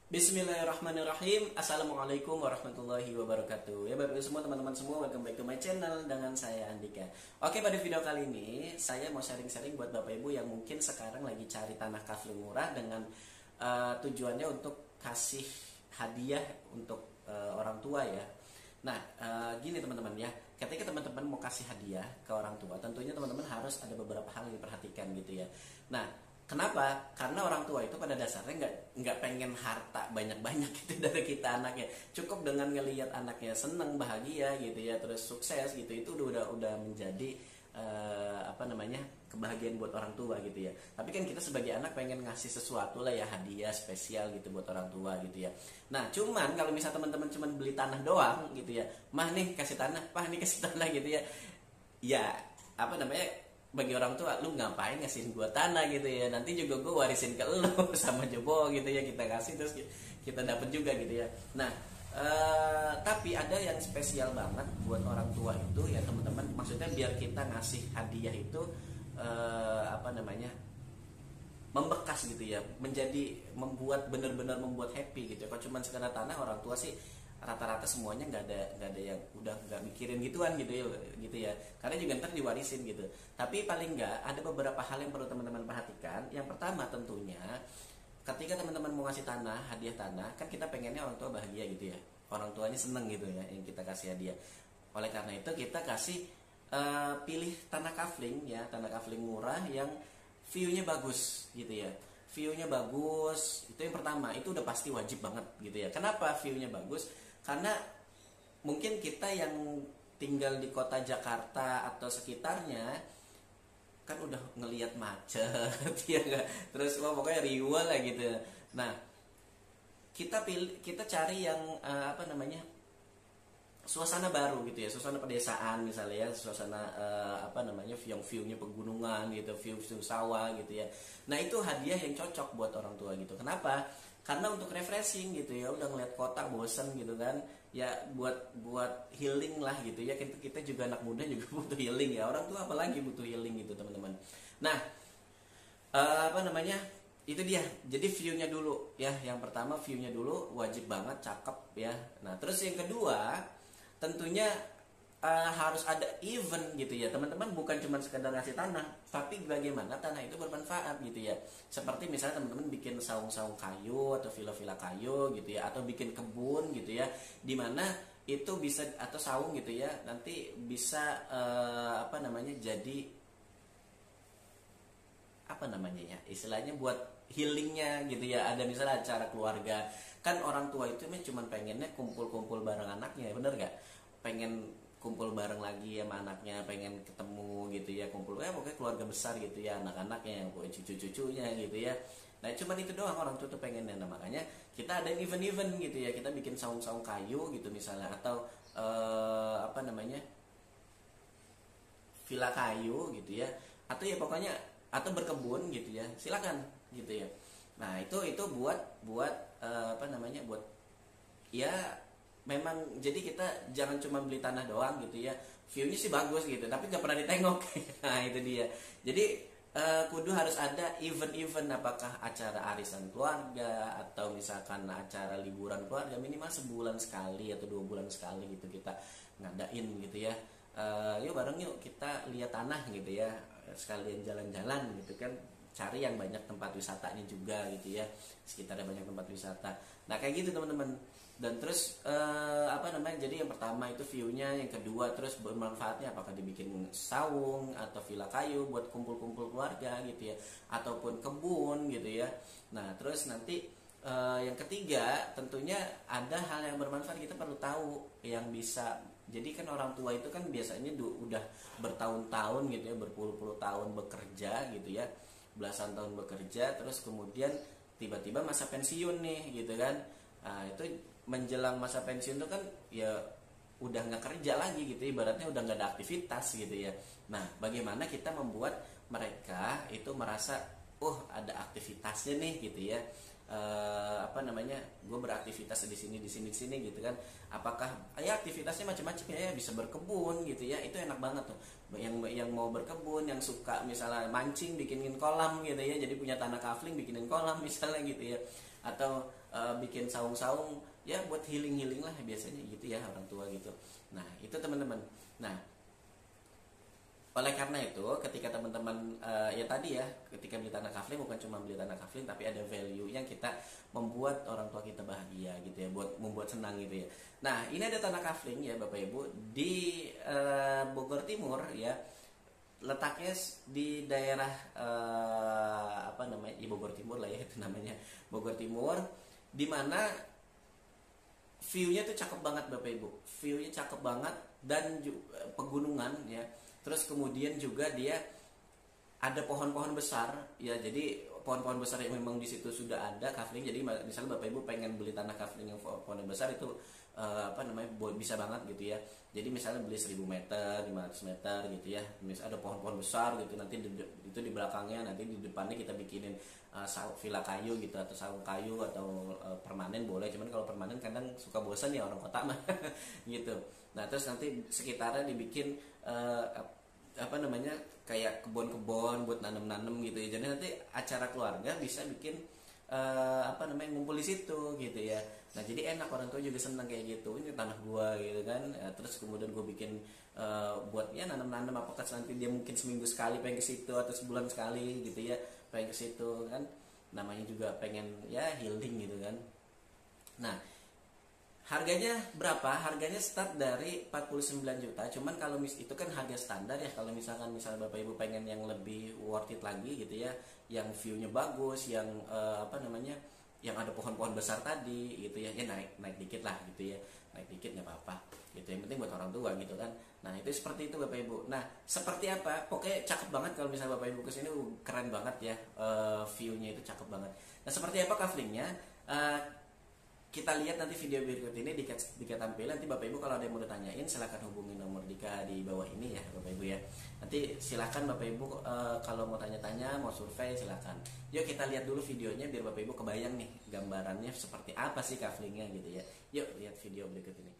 Bismillahirrahmanirrahim. Assalamualaikum warahmatullahi wabarakatuh. Ya Bapak Ibu semua, teman-teman semua, welcome back to my channel dengan saya Andika. Oke, pada video kali ini saya mau sharing-sharing buat Bapak Ibu yang mungkin sekarang lagi cari tanah kafling murah dengan tujuannya untuk kasih hadiah untuk orang tua ya. Nah, gini teman-teman ya, ketika teman-teman mau kasih hadiah ke orang tua, tentunya teman-teman harus ada beberapa hal yang diperhatikan gitu ya. Nah, kenapa? Karena orang tua itu pada dasarnya nggak pengen harta banyak-banyak gitu dari kita anaknya. Cukup dengan ngelihat anaknya seneng, bahagia gitu ya, terus sukses gitu, itu udah menjadi kebahagiaan buat orang tua gitu ya. Tapi kan kita sebagai anak pengen ngasih sesuatu lah ya, hadiah spesial gitu buat orang tua gitu ya. Nah, cuman kalau misal teman-teman cuman beli tanah doang gitu ya, mah nih kasih tanah, pah nih kasih tanah gitu ya. Ya, bagi orang tua, lu ngapain ngasihin gua tanah gitu ya, nanti juga gua warisin ke lu sama jebo gitu ya, kita kasih terus kita dapat juga gitu ya. Nah, tapi ada yang spesial banget buat orang tua itu ya teman-teman, maksudnya biar kita ngasih hadiah itu membekas gitu ya, benar-benar membuat happy gitu ya. Kalau cuma sekedar tanah, orang tua sih rata-rata semuanya nggak ada yang udah nggak mikirin gituan gitu ya, karena juga ntar diwarisin gitu. Tapi paling nggak ada beberapa hal yang perlu teman-teman perhatikan. Yang pertama tentunya, ketika teman-teman mau ngasih tanah, hadiah tanah, kan kita pengennya orang tua bahagia gitu ya, orang tuanya seneng gitu ya yang kita kasih hadiah. Oleh karena itu kita kasih pilih tanah kafling ya, tanah kafling murah yang view-nya bagus gitu ya. View-nya bagus, itu yang pertama, itu udah pasti wajib banget gitu ya. Kenapa view-nya bagus? Karena mungkin kita yang tinggal di kota Jakarta atau sekitarnya kan udah ngelihat macet ya gak? Terus pokoknya riuh lah gitu. Nah, kita cari yang suasana baru gitu ya, suasana pedesaan misalnya ya, suasana view-nya pegunungan gitu, view sawah gitu ya. Nah, itu hadiah yang cocok buat orang tua gitu. Kenapa? Karena untuk refreshing gitu ya, udah ngeliat kota bosen gitu kan ya, buat healing lah gitu ya. Kita juga anak muda juga butuh healing ya, orang tua apalagi butuh healing gitu teman-teman. Nah, itu dia. Jadi view-nya dulu ya, yang pertama view-nya dulu wajib banget, cakep ya. Nah, terus yang kedua tentunya harus ada event gitu ya teman-teman, bukan cuma sekedar ngasih tanah, tapi bagaimana tanah itu bermanfaat gitu ya. Seperti misalnya teman-teman bikin saung-saung kayu atau villa-villa kayu gitu ya, atau bikin kebun gitu ya, dimana itu bisa, atau saung gitu ya, nanti bisa jadi istilahnya buat healingnya gitu ya. Ada misalnya acara keluarga, kan orang tua itu cuma pengennya kumpul-kumpul bareng anaknya, bener gak? Pengen kumpul bareng lagi sama anaknya, pengen ketemu gitu ya, kumpul pokoknya keluarga besar gitu ya, anak-anaknya, pokoknya cucu-cucunya gitu ya. Nah, cuman itu doang orang tua tuh pengennya. Nah, makanya kita ada event-event gitu ya, kita bikin saung-saung kayu gitu misalnya, atau villa kayu gitu ya, atau ya pokoknya, atau berkebun gitu ya, silakan gitu ya. Nah, itu buat buat ya, memang jadi kita jangan cuma beli tanah doang gitu ya, view-nya sih bagus gitu tapi nggak pernah ditengok. Nah, itu dia. Jadi kudu harus ada event-event, apakah acara arisan keluarga atau misalkan acara liburan keluarga, minimal sebulan sekali atau 2 bulan sekali gitu kita ngadain gitu ya. Yuk bareng yuk kita lihat tanah gitu ya, sekalian jalan-jalan gitu kan, cari yang banyak tempat wisatanya juga gitu ya, sekitarnya banyak tempat wisata. Nah, kayak gitu teman-teman. Dan terus jadi yang pertama itu view-nya, yang kedua terus bermanfaatnya, apakah dibikin saung atau villa kayu buat kumpul-kumpul keluarga gitu ya, ataupun kebun gitu ya. Nah, terus nanti yang ketiga tentunya ada hal yang bermanfaat, kita perlu tahu yang bisa. Jadi kan orang tua itu kan biasanya udah bertahun-tahun gitu ya, berpuluh-puluh tahun bekerja gitu ya, belasan tahun bekerja, terus kemudian tiba-tiba masa pensiun nih gitu kan. Nah, itu menjelang masa pensiun itu kan ya udah nggak kerja lagi gitu, ibaratnya udah nggak ada aktivitas gitu ya. Nah, bagaimana kita membuat mereka itu merasa, oh ada aktivitasnya nih gitu ya. Gue beraktivitas di sini gitu kan. Apakah ya aktivitasnya macam-macam ya, bisa berkebun gitu ya, itu enak banget tuh. Yang mau berkebun, yang suka misalnya mancing, bikinin kolam gitu ya, jadi punya tanah kafling bikinin kolam misalnya gitu ya. atau bikin saung-saung ya buat healing lah biasanya gitu ya orang tua gitu. Nah itu teman-teman. Nah oleh karena itu ketika teman-teman ya tadi ya, ketika beli tanah kafling bukan cuma beli tanah kafling, tapi ada value yang kita membuat orang tua kita bahagia gitu ya, buat membuat senang gitu ya. Nah ini ada tanah kafling ya Bapak Ibu di Bogor Timur ya, letaknya di daerah apa namanya, di Bogor Timur lah ya, itu namanya Bogor Timur, dimana view-nya tuh cakep banget Bapak Ibu, view-nya cakep banget dan pegunungan ya. Terus kemudian juga dia ada pohon-pohon besar ya, jadi pohon-pohon besar yang memang di situ sudah ada kafling. Jadi misalnya Bapak Ibu pengen beli tanah kafling yang pohon besar itu apa namanya, bisa banget gitu ya. Jadi misalnya beli 1000 meter, 500 meter gitu ya, misalnya ada pohon-pohon besar gitu, nanti itu di belakangnya, nanti di depannya kita bikinin villa kayu gitu, atau saung kayu, atau permanen boleh. Cuman kalau permanen kadang suka bosan ya orang kota mah gitu. Nah terus nanti sekitarnya dibikin apa namanya, kayak kebun-kebun buat nanem-nanem gitu ya. Jadi nanti acara keluarga bisa bikin apa namanya, ngumpul di situ gitu ya. Nah jadi enak, orang tua juga senang kayak gitu, ini tanah gua gitu kan. Terus kemudian gue bikin buat ya nanam-nanam, apakah nanti dia mungkin seminggu sekali pengen ke situ, atau sebulan sekali gitu ya pengen ke situ kan, namanya juga pengen ya healing gitu kan. Nah harganya berapa? Harganya start dari 49 juta. Cuman kalau itu kan harga standar ya. Kalau misalnya Bapak Ibu pengen yang lebih worth it lagi gitu ya, yang view-nya bagus, yang apa namanya, yang ada pohon-pohon besar tadi gitu ya, ya naik dikit lah gitu ya. Naik dikit nggak apa-apa gitu. Yang penting buat orang tua gitu kan. Nah itu seperti itu Bapak Ibu. Nah seperti apa? Pokoknya cakep banget kalau misalnya Bapak Ibu kesini, keren banget ya, view-nya itu cakep banget. Nah seperti apa kaflingnya? Kita lihat nanti video berikut ini Dika tampil. Nanti Bapak Ibu kalau ada yang mau ditanyain silahkan hubungi nomor Dika di bawah ini ya Bapak Ibu ya. Nanti silahkan Bapak Ibu kalau mau tanya-tanya, mau survei silahkan. Yuk kita lihat dulu videonya biar Bapak Ibu kebayang nih gambarannya seperti apa sih kaflingnya gitu ya. Yuk lihat video berikut ini.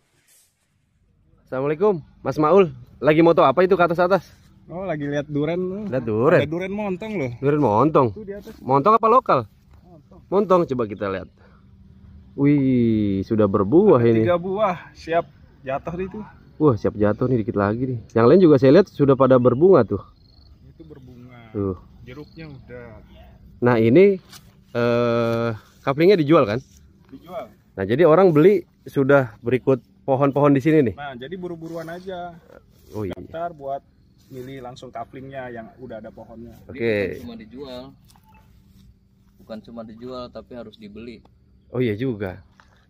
Assalamualaikum Mas Maul. Lagi moto apa itu ke atas-atas? Oh lagi lihat duren. Lihat duren. Ada duren montong loh. Duren montong. Itu di atas. Montong apa lokal? Montong. Montong, coba kita lihat. Wih, sudah berbuah Ada ini. 3 buah, siap jatuh itu. Wah, siap jatuh nih, dikit lagi nih. Yang lain juga saya lihat sudah pada berbunga tuh. Itu berbunga. Tuh. Jeruknya udah. Nah, ini kaplingnya dijual kan? Dijual. Nah, jadi orang beli sudah berikut pohon-pohon di sini nih. Nah, jadi buru-buruan aja. Oh iya. Daftar buat milih langsung kaplingnya yang udah ada pohonnya. Oke. Bukan cuma dijual tapi harus dibeli. Oh iya juga.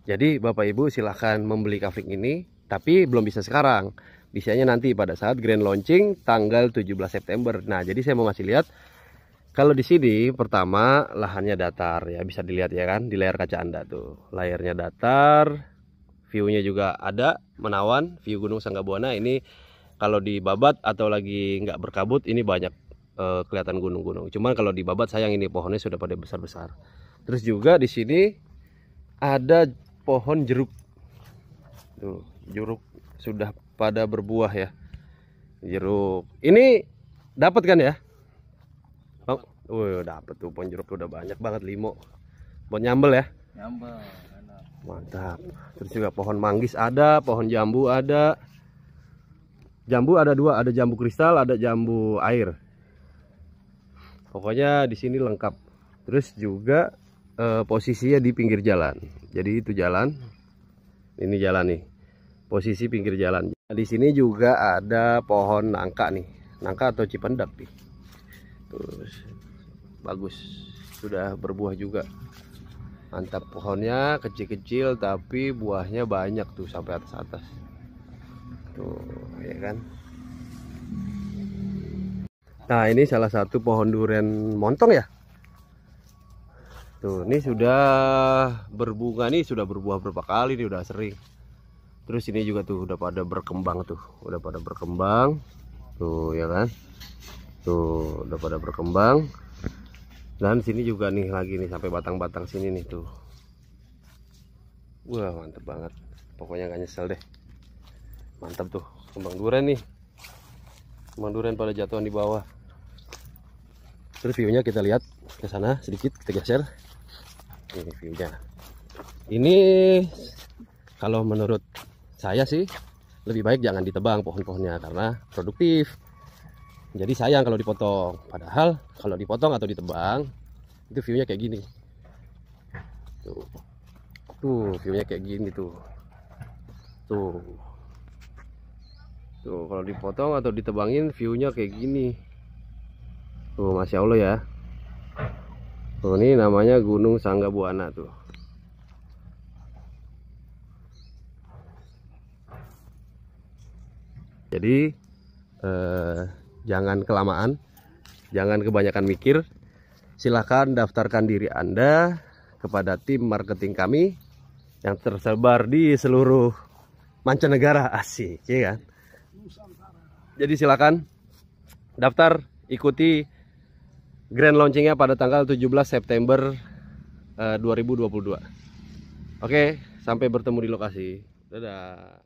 Jadi Bapak Ibu silahkan membeli kafling ini, tapi belum bisa sekarang. Bisanya nanti pada saat grand launching tanggal 17 September. Nah, jadi saya mau ngasih lihat. Kalau di sini pertama lahannya datar ya, bisa dilihat ya kan di layar kaca Anda tuh. Layarnya datar, view-nya juga ada, menawan, view Gunung Sanggabuana. Ini kalau di Babat atau lagi nggak berkabut ini banyak kelihatan gunung-gunung. Cuman kalau di Babat sayang ini pohonnya sudah pada besar-besar. Terus juga di sini ada pohon jeruk. Tuh, jeruk sudah pada berbuah ya. Jeruk. Ini dapat kan ya? Oh, dapat tuh pohon jeruk udah banyak banget, 5. Buat nyambel ya? Nyambel, enak. Mantap. Terus juga pohon manggis ada, pohon jambu ada. Jambu ada 2, ada jambu kristal, ada jambu air. Pokoknya di sini lengkap. Terus juga posisinya di pinggir jalan. Jadi itu jalan. Ini jalan nih. Posisi pinggir jalan. Di sini juga ada pohon nangka nih. Nangka atau cipendak nih. Terus bagus. Sudah berbuah juga. Mantap, pohonnya kecil-kecil tapi buahnya banyak tuh sampai atas-atas. Tuh, ya kan? Nah, ini salah satu pohon durian montong ya. Tuh, ini sudah berbunga nih, sudah berbuah berapa kali nih, udah sering. Terus ini juga tuh udah pada berkembang tuh, udah pada berkembang. Tuh, ya kan? Tuh, udah pada berkembang. Dan sini juga nih lagi nih sampai batang-batang sini nih tuh. Wah, mantep banget. Pokoknya gak nyesel deh. Mantap tuh, kembang durian nih. Kembang durian pada jatuhan di bawah. Terus view-nya kita lihat ke sana sedikit, kita geser. Ini view-nya. Ini kalau menurut saya sih lebih baik jangan ditebang pohon-pohonnya karena produktif. Jadi sayang kalau dipotong. Padahal kalau dipotong atau ditebang itu view-nya kayak gini. Tuh view-nya kayak gini tuh. Tuh kalau dipotong atau ditebangin view-nya kayak gini. Tuh Masya Allah ya. Tuh ini namanya Gunung Sanggabuana tuh. Jadi jangan kelamaan, jangan kebanyakan mikir. Silahkan daftarkan diri Anda kepada tim marketing kami yang tersebar di seluruh mancanegara. Asik, ya kan? Jadi silakan daftar, ikuti grand launchingnya pada tanggal 17 September 2022. Oke, sampai bertemu di lokasi. Dadah.